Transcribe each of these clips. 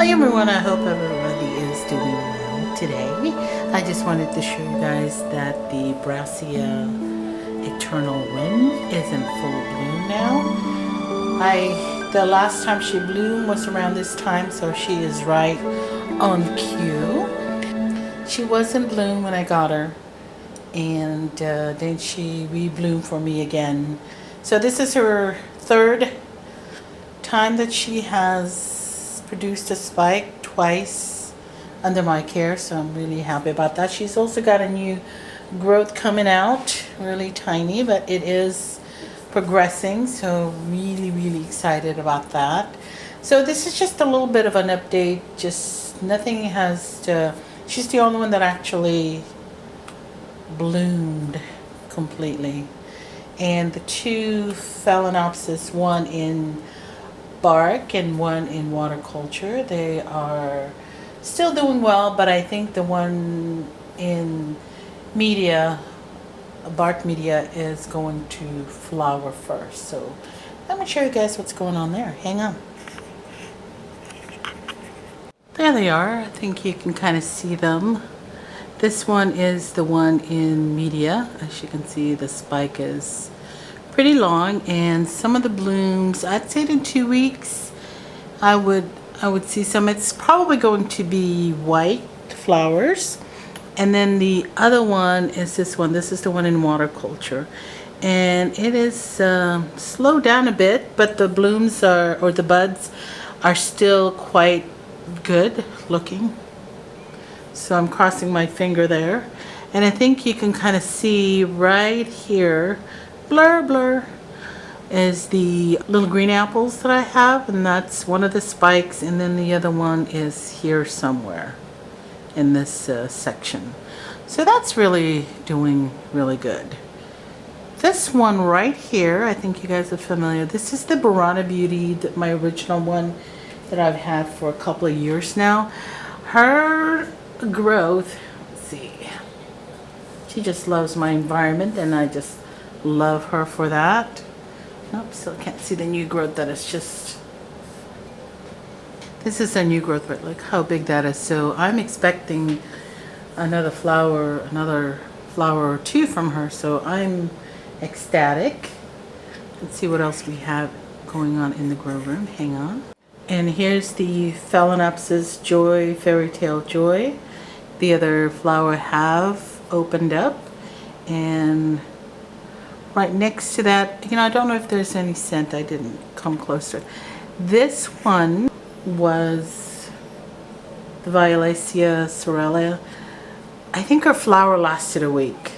Hi everyone, I hope everybody is doing well today. I just wanted to show you guys that the Brassia Eternal Wind is in full bloom now. The last time she bloomed was around this time, so she is right on cue. She was in bloom when I got her, and then she re-bloomed for me again. So this is her third time that she has produced a spike, twice under my care, so I'm really happy about that. She's also got a new growth coming out, really tiny, but it is progressing, so really excited about that. So this is just a little bit of an update. Just nothing has to, she's the only one that actually bloomed completely. And the two phalaenopsis, one in bark and one in water culture, they are still doing well, but I think the one in media, bark media, is going to flower first. So let me show you guys what's going on there. Hang on. There they are. I think you can kind of see them. This one is the one in media. As you can see, the spike is pretty long, and some of the blooms, I'd say in 2 weeks I would see some. It's probably going to be white flowers. And then the other one is this one. This is the one in water culture, and it is slowed down a bit, but the blooms are, or the buds are still quite good looking. So I'm crossing my finger there, and I think you can kind of see right here, blur, is the little green apples that I have, and that's one of the spikes, and then the other one is here somewhere in this section. So that's really doing really good. This one right here, I think you guys are familiar. This is the Burana Beauty, my original one that I've had for a couple of years now. Her growth, let's see, she just loves my environment, and I just love her for that. Oops, still can't see the new growth. That is just, this is a new growth, but look how big that is. So I'm expecting another flower or two from her, so I'm ecstatic. Let's see what else we have going on in the grow room. Hang on. And here's the Phalaenopsis Joy, Fairy Tale Joy. The other flower have opened up, and right next to that, I don't know if there's any scent. I didn't come closer. This one was the Violacea Sorella. I think her flower lasted a week,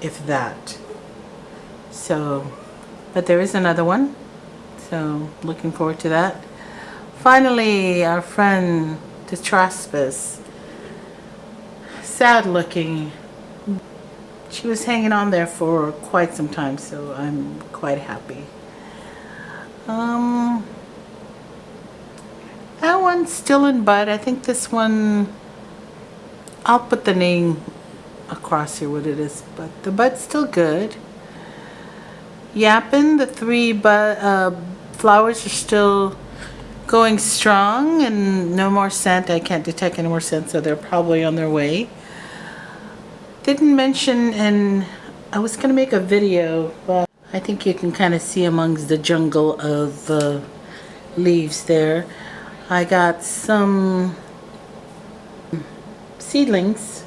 if that. So, but there is another one, so looking forward to that. Finally, our friend the Traspis, sad looking. She was hanging on there for quite some time, so I'm quite happy. That one's still in bud. I think this one, I'll put the name across here what it is, but the bud's still good. Yappin', the three flowers are still going strong, and no more scent. I can't detect any more scent, so they're probably on their way. Didn't mention, and I was going to make a video, but I think you can kind of see amongst the jungle of leaves there. I got some seedlings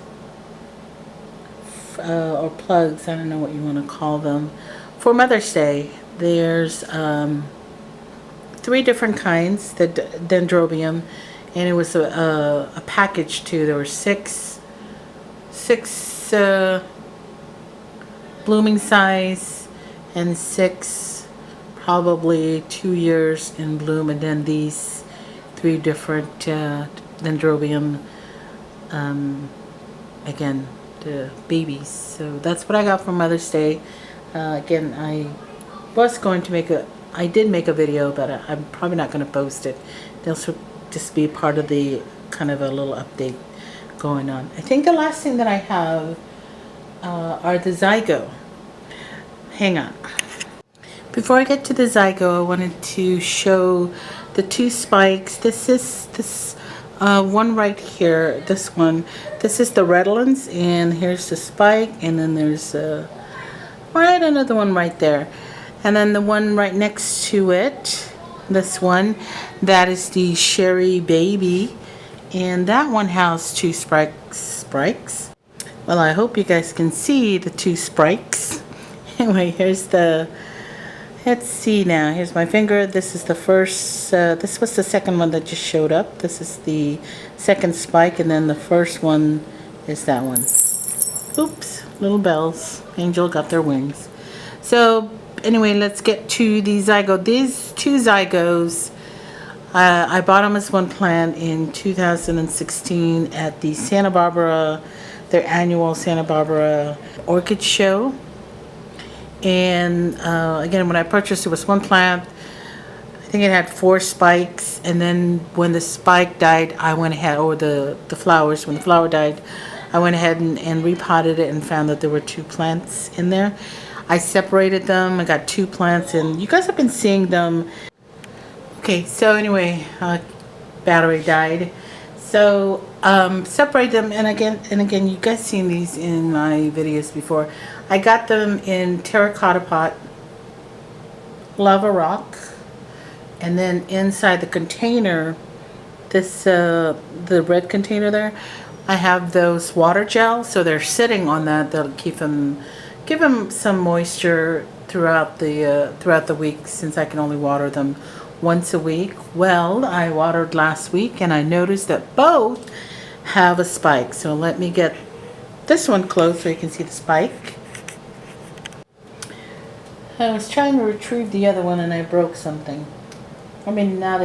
or plugs, I don't know what you want to call them, for Mother's Day. There's 3 different kinds, the dendrobium, and it was a package too. There were six blooming size, and 6 probably 2 years in bloom, and then these 3 different dendrobium, again, the babies. So that's what I got for Mother's Day. Again, I did make a video, but I'm probably not going to post it. They'll just be part of the kind of a little update going on. I think the last thing that I have are the zygo. Hang on. Before I get to the zygo, I wanted to show the 2 spikes. This One right here, this one. This is the redolence, and here's the spike, and then there's right another one right there. And then the one right next to it, this one, that is the Sherry Baby. And that one has two spikes. Well, I hope you guys can see the two spikes. Anyway, here's the, let's see now. Here's my finger. This is the first, this was the second one that just showed up. This is the second spike, and then the first one is that one. Oops, little bells. Angel got their wings. So, anyway, let's get to the zygote. These two zygos, I bought them as one plant in 2016 at the Santa Barbara, their annual Santa Barbara Orchid Show. And again, when I purchased it was one plant. I think it had 4 spikes, and then when the spike died, I went ahead, or the flowers, when the flower died, I went ahead and repotted it and found that there were 2 plants in there. I separated them. I got 2 plants, and you guys have been seeing them. Okay, so anyway, battery died. So separate them, and again, you guys seen these in my videos before. I got them in terracotta pot, lava rock, and then inside the container, this the red container there, I have those water gels, so they're sitting on that. That'll keep them, give them some moisture throughout the week, since I can only water them once a week. Well, I watered last week, and I noticed that both have a spike. So let me get this one close so you can see the spike. I was trying to retrieve the other one, and I broke something. I mean, not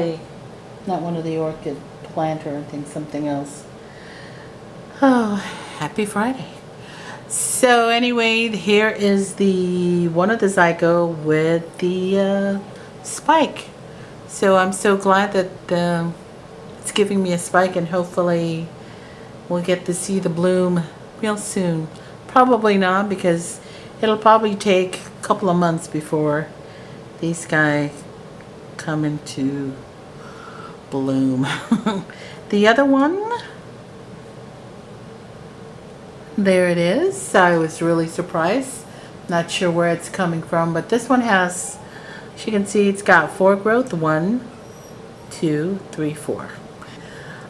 one of the orchid plant or anything, something else. Oh, happy Friday. So anyway, here is the one of the zygote with the spike. So I'm so glad that it's giving me a spike, and hopefully we'll get to see the bloom real soon. Probably not, because it'll probably take a couple of months before these guys come into bloom. The other one, there it is. I was really surprised. Not sure where it's coming from, but this one has, as you can see, it's got 4 growth. 1, 2, 3, 4.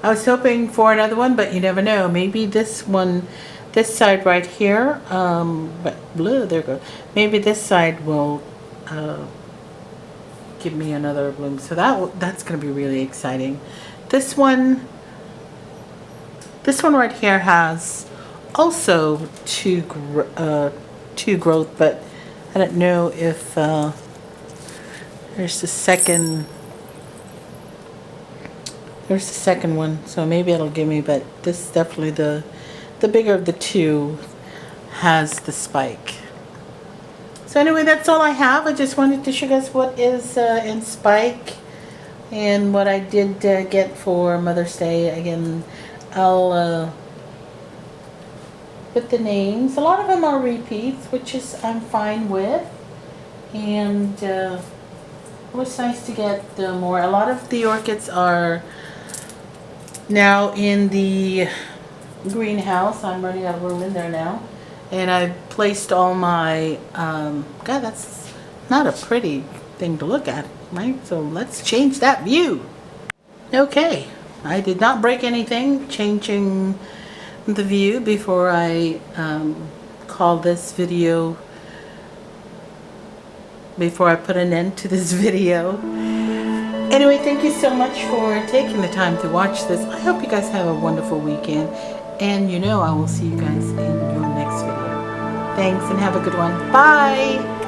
I was hoping for another one, but you never know. Maybe this one, this side right here, but blue, there we go. Maybe this side will give me another bloom. So that's going to be really exciting. This one right here has also two growth, but I don't know if there's the second one, so maybe it'll give me, but this is definitely the bigger of the two has the spike. So anyway, that's all I have. I just wanted to show you guys what is in spike and what I did get for Mother's Day. Again, I'll put the names. A lot of them are repeats, which is I'm fine with. And it was nice to get more. A lot of the orchids are now in the greenhouse. I'm running out of room in there now. And I placed all my, God, that's not a pretty thing to look at, right? So let's change that view. Okay, I did not break anything changing the view before I call this video, before I put an end to this video. Anyway, thank you so much for taking the time to watch this. I hope you guys have a wonderful weekend. And I will see you guys in your next video. Thanks, and have a good one. Bye!